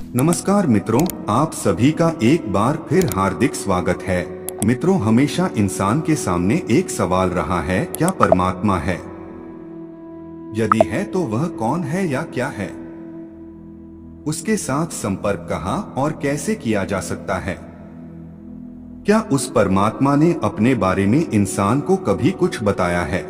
नमस्कार मित्रों, आप सभी का एक बार फिर हार्दिक स्वागत है। मित्रों, हमेशा इंसान के सामने एक सवाल रहा है, क्या परमात्मा है? यदि है तो वह कौन है या क्या है? उसके साथ संपर्क कहाँ और कैसे किया जा सकता है? क्या उस परमात्मा ने अपने बारे में इंसान को कभी कुछ बताया है?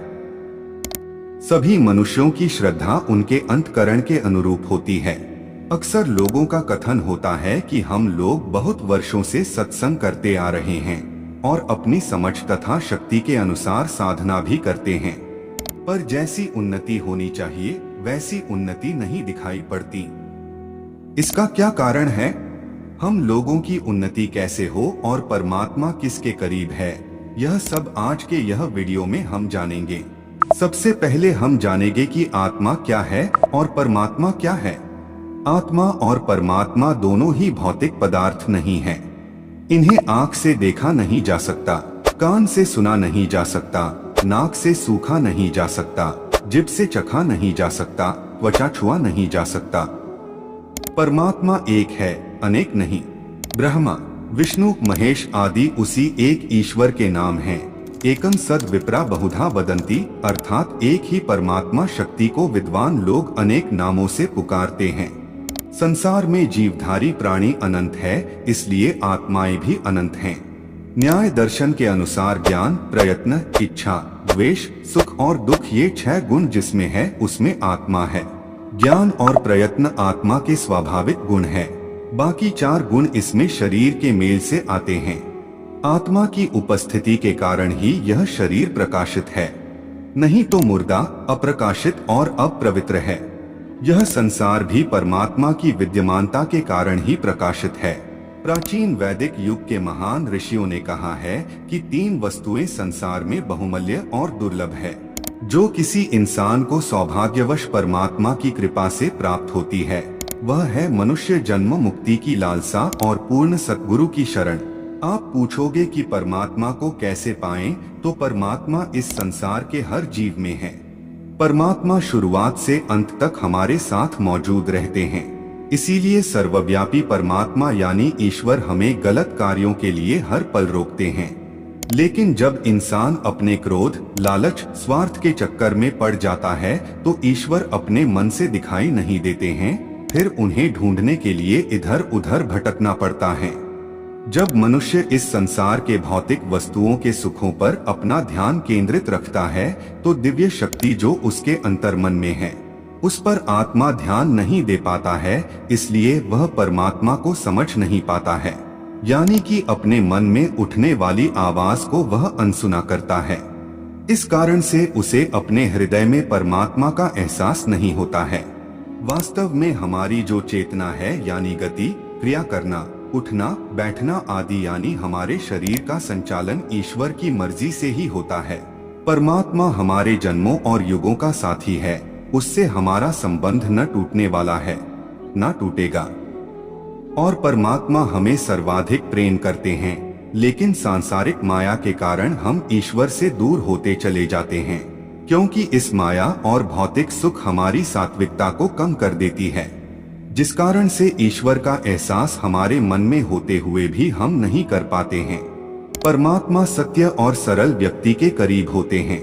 सभी मनुष्यों की श्रद्धा उनके अंतःकरण के अनुरूप होती है। अक्सर लोगों का कथन होता है कि हम लोग बहुत वर्षों से सत्संग करते आ रहे हैं और अपनी समझ तथा शक्ति के अनुसार साधना भी करते हैं, पर जैसी उन्नति होनी चाहिए वैसी उन्नति नहीं दिखाई पड़ती। इसका क्या कारण है? हम लोगों की उन्नति कैसे हो और परमात्मा किसके करीब है, यह सब आज के यह वीडियो में हम जानेंगे। सबसे पहले हम जानेंगे कि आत्मा क्या है और परमात्मा क्या है। आत्मा और परमात्मा दोनों ही भौतिक पदार्थ नहीं हैं। इन्हें आँख से देखा नहीं जा सकता, कान से सुना नहीं जा सकता, नाक से सूखा नहीं जा सकता, जिभ से चखा नहीं जा सकता, त्वचा छुआ नहीं जा सकता। परमात्मा एक है, अनेक नहीं। ब्रह्मा, विष्णु, महेश आदि उसी एक ईश्वर के नाम हैं। एकम सद विप्रा बहुधा वदन्ति, अर्थात एक ही परमात्मा शक्ति को विद्वान लोग अनेक नामों से पुकारते हैं। संसार में जीवधारी प्राणी अनंत है, इसलिए आत्माएं भी अनंत हैं। न्याय दर्शन के अनुसार ज्ञान, प्रयत्न, इच्छा, द्वेष, सुख और दुख ये 6 गुण जिसमें है उसमें आत्मा है। ज्ञान और प्रयत्न आत्मा के स्वाभाविक गुण है, बाकी 4 गुण इसमें शरीर के मेल से आते हैं। आत्मा की उपस्थिति के कारण ही यह शरीर प्रकाशित है, नहीं तो मुर्दा, अप्रकाशित और अपवित्र है। यह संसार भी परमात्मा की विद्यमानता के कारण ही प्रकाशित है। प्राचीन वैदिक युग के महान ऋषियों ने कहा है कि 3 वस्तुएं संसार में बहुमूल्य और दुर्लभ है, जो किसी इंसान को सौभाग्यवश परमात्मा की कृपा से प्राप्त होती है। वह है मनुष्य जन्म, मुक्ति की लालसा और पूर्ण सद्गुरु की शरण। आप पूछोगे कि परमात्मा को कैसे पाएं, तो परमात्मा इस संसार के हर जीव में है। परमात्मा शुरुआत से अंत तक हमारे साथ मौजूद रहते हैं। इसीलिए सर्वव्यापी परमात्मा यानी ईश्वर हमें गलत कार्यों के लिए हर पल रोकते हैं। लेकिन जब इंसान अपने क्रोध, लालच, स्वार्थ के चक्कर में पड़ जाता है तो ईश्वर अपने मन से दिखाई नहीं देते हैं, फिर उन्हें ढूंढने के लिए इधर उधर भटकना पड़ता है। जब मनुष्य इस संसार के भौतिक वस्तुओं के सुखों पर अपना ध्यान केंद्रित रखता है तो दिव्य शक्ति जो उसके अंतर्मन में है उस पर आत्मा ध्यान नहीं दे पाता है, इसलिए वह परमात्मा को समझ नहीं पाता है। यानी कि अपने मन में उठने वाली आवाज को वह अनसुना करता है। इस कारण से उसे अपने हृदय में परमात्मा का एहसास नहीं होता है। वास्तव में हमारी जो चेतना है यानी गति, क्रिया करना, उठना, बैठना आदि यानी हमारे शरीर का संचालन ईश्वर की मर्जी से ही होता है। परमात्मा हमारे जन्मों और युगों का साथी है, उससे हमारा संबंध न टूटने वाला है, न टूटेगा। और परमात्मा हमें सर्वाधिक प्रेम करते हैं, लेकिन सांसारिक माया के कारण हम ईश्वर से दूर होते चले जाते हैं, क्योंकि इस माया और भौतिक सुख हमारी सात्विकता को कम कर देती है, जिस कारण से ईश्वर का एहसास हमारे मन में होते हुए भी हम नहीं कर पाते हैं। परमात्मा सत्य और सरल व्यक्ति के करीब होते हैं।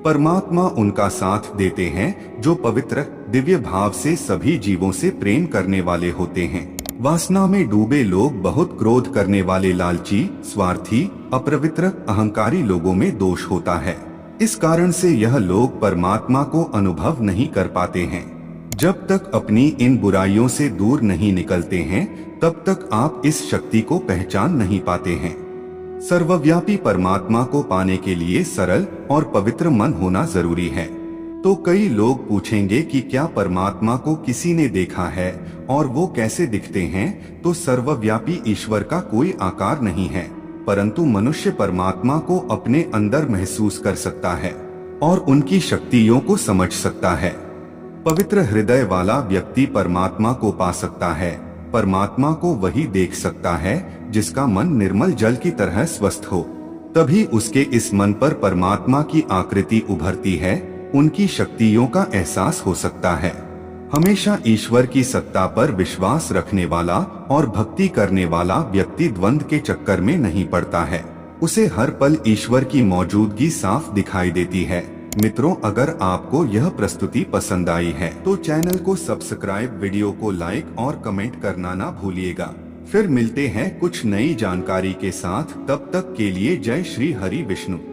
परमात्मा उनका साथ देते हैं जो पवित्र, दिव्य भाव से सभी जीवों से प्रेम करने वाले होते हैं। वासना में डूबे लोग, बहुत क्रोध करने वाले, लालची, स्वार्थी, अपवित्र, अहंकारी लोगों में दोष होता है। इस कारण से यह लोग परमात्मा को अनुभव नहीं कर पाते हैं। जब तक अपनी इन बुराइयों से दूर नहीं निकलते हैं तब तक आप इस शक्ति को पहचान नहीं पाते हैं। सर्वव्यापी परमात्मा को पाने के लिए सरल और पवित्र मन होना जरूरी है। तो कई लोग पूछेंगे कि क्या परमात्मा को किसी ने देखा है और वो कैसे दिखते हैं? तो सर्वव्यापी ईश्वर का कोई आकार नहीं है, परंतु मनुष्य परमात्मा को अपने अंदर महसूस कर सकता है और उनकी शक्तियों को समझ सकता है। पवित्र हृदय वाला व्यक्ति परमात्मा को पा सकता है। परमात्मा को वही देख सकता है जिसका मन निर्मल जल की तरह स्वस्थ हो। तभी उसके इस मन पर परमात्मा की आकृति उभरती है, उनकी शक्तियों का एहसास हो सकता है। हमेशा ईश्वर की सत्ता पर विश्वास रखने वाला और भक्ति करने वाला व्यक्ति द्वंद के चक्कर में नहीं पड़ता है। उसे हर पल ईश्वर की मौजूदगी साफ दिखाई देती है। मित्रों, अगर आपको यह प्रस्तुति पसंद आई है तो चैनल को सब्सक्राइब, वीडियो को लाइक और कमेंट करना ना भूलिएगा। फिर मिलते हैं कुछ नई जानकारी के साथ, तब तक के लिए जय श्री हरि विष्णु।